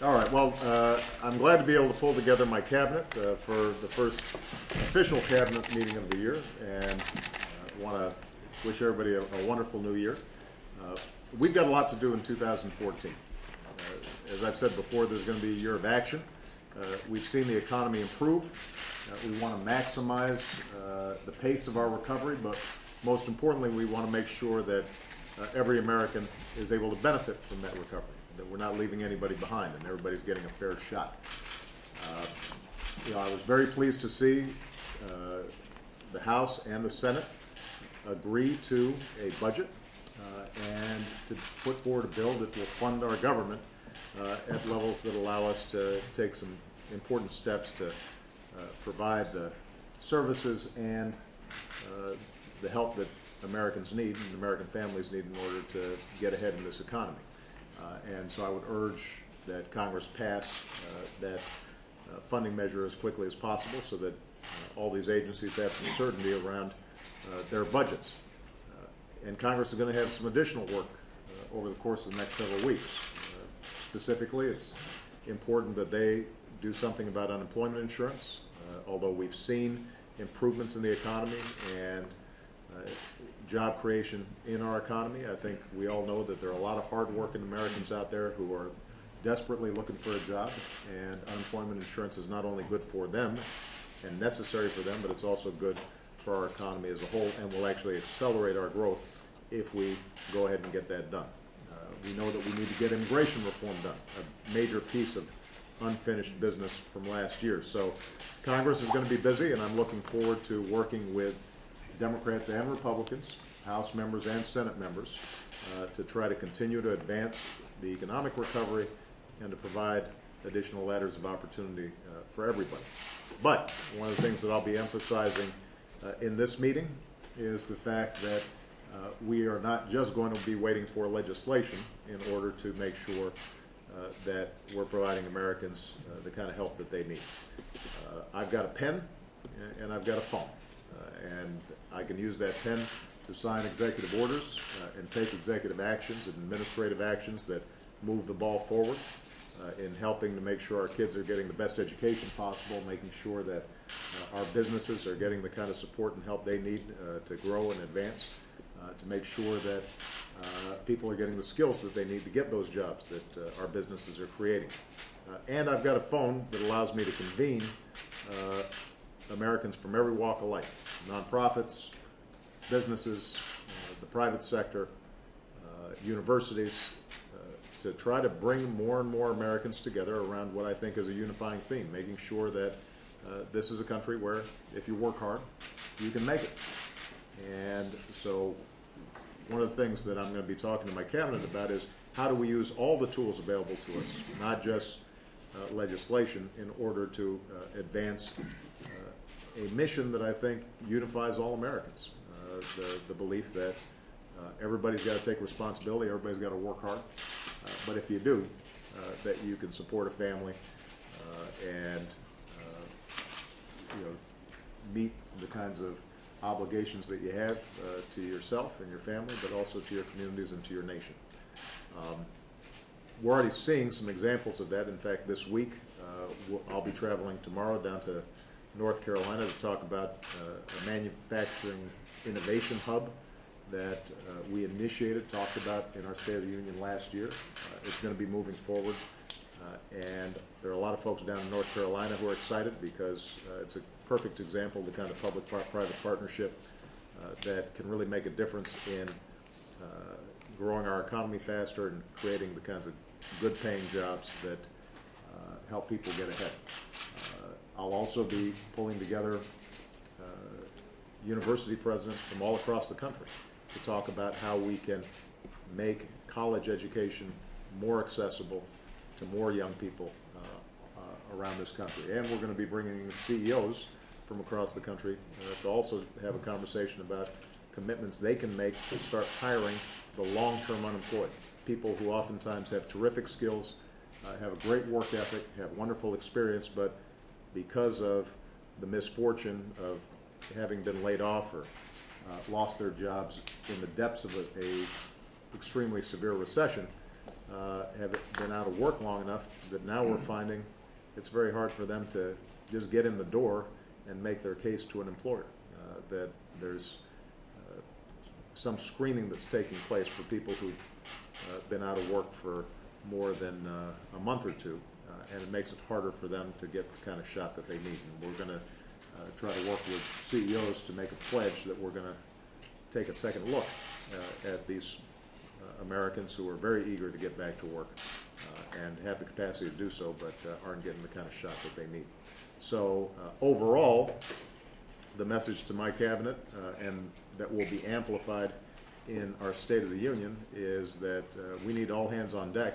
All right, well, I'm glad to be able to pull together my cabinet for the first official cabinet meeting of the year, and want to wish everybody a wonderful new year. We've got a lot to do in 2014. As I've said before, there's going to be a year of action. We've seen the economy improve. We want to maximize the pace of our recovery, but most importantly, we want to make sure that every American is able to benefit from that recovery, that we're not leaving anybody behind and everybody's getting a fair shot. I was very pleased to see the House and the Senate agree to a budget and to put forward a bill that will fund our government at levels that allow us to take some important steps to provide the services and the help that Americans need and American families need in order to get ahead in this economy. And so I would urge that Congress pass that funding measure as quickly as possible so that all these agencies have some certainty around their budgets. And Congress is going to have some additional work over the course of the next several weeks. Specifically, it's important that they do something about unemployment insurance, although we've seen improvements in the economy and job creation in our economy. I think we all know that there are a lot of hard-working Americans out there who are desperately looking for a job, and unemployment insurance is not only good for them and necessary for them, but it's also good for our economy as a whole and will actually accelerate our growth if we go ahead and get that done. We know that we need to get immigration reform done, a major piece of unfinished business from last year. So Congress is going to be busy, and I'm looking forward to working with Democrats and Republicans, House members and Senate members, to try to continue to advance the economic recovery and to provide additional ladders of opportunity for everybody. But one of the things that I'll be emphasizing in this meeting is the fact that we are not just going to be waiting for legislation in order to make sure that we're providing Americans the kind of help that they need. I've got a pen and I've got a phone, and I can use that pen to sign executive orders and take executive actions and administrative actions that move the ball forward in helping to make sure our kids are getting the best education possible, making sure that our businesses are getting the kind of support and help they need to grow and advance, to make sure that people are getting the skills that they need to get those jobs that our businesses are creating. And I've got a phone that allows me to convene Americans from every walk of life, nonprofits, businesses, the private sector, universities, to try to bring more and more Americans together around what I think is a unifying theme, making sure that this is a country where if you work hard, you can make it. And so one of the things that I'm going to be talking to my cabinet about is how do we use all the tools available to us, not just legislation, in order to advance a mission that I think unifies all Americans. The belief that everybody's got to take responsibility, everybody's got to work hard, but if you do, that you can support a family and meet the kinds of obligations that you have to yourself and your family, but also to your communities and to your nation. We're already seeing some examples of that. In fact, this week I'll be traveling tomorrow down to North Carolina to talk about a manufacturing innovation hub that we initiated, talked about in our State of the Union last year. It's going to be moving forward, and there are a lot of folks down in North Carolina who are excited because it's a perfect example of the kind of public-private partnership that can really make a difference in growing our economy faster and creating the kinds of good-paying jobs that help people get ahead. I'll also be pulling together university presidents from all across the country to talk about how we can make college education more accessible to more young people around this country. And we're going to be bringing CEOs from across the country to also have a conversation about commitments they can make to start hiring the long-term unemployed, people who oftentimes have terrific skills, have a great work ethic, have wonderful experience, but because of the misfortune of having been laid off or lost their jobs in the depths of a extremely severe recession, have been out of work long enough that now we're finding it's very hard for them to just get in the door and make their case to an employer. That there's some screening that's taking place for people who've been out of work for more than a month or two, and it makes it harder for them to get the kind of shot that they need. And we're going to try to work with CEOs to make a pledge that we're going to take a second look at these Americans who are very eager to get back to work and have the capacity to do so, but aren't getting the kind of shot that they need. So overall, the message to my cabinet, and that will be amplified in our State of the Union, is that we need all hands on deck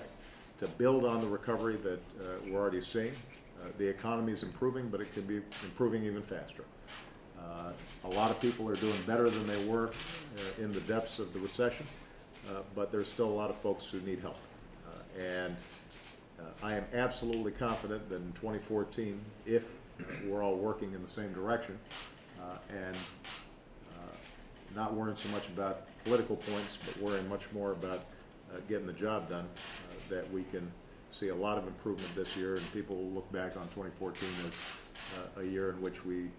to build on the recovery that we're already seeing. The economy is improving, but it could be improving even faster. A lot of people are doing better than they were in the depths of the recession, but there's still a lot of folks who need help. And I am absolutely confident that in 2014, if we're all working in the same direction and not worrying so much about political points, but worrying much more about getting the job done, that we can see a lot of improvement this year, and people will look back on 2014 as a year in which we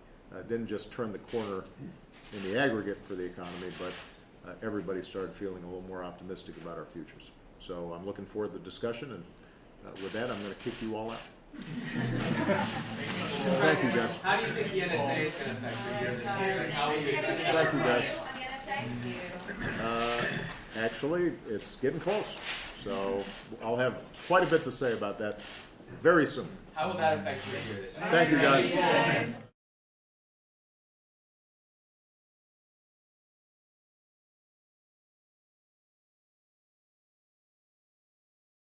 didn't just turn the corner in the aggregate for the economy, but everybody started feeling a little more optimistic about our futures. So I'm looking forward to the discussion, and with that, I'm going to kick you all out. Thank you, guys. How do you think the NSA is going to affect your year this year, and how will you address it? Thank you, guys. Actually, it's getting close, so I'll have quite a bit to say about that very soon. How will that affect your year this year? Thank you, guys.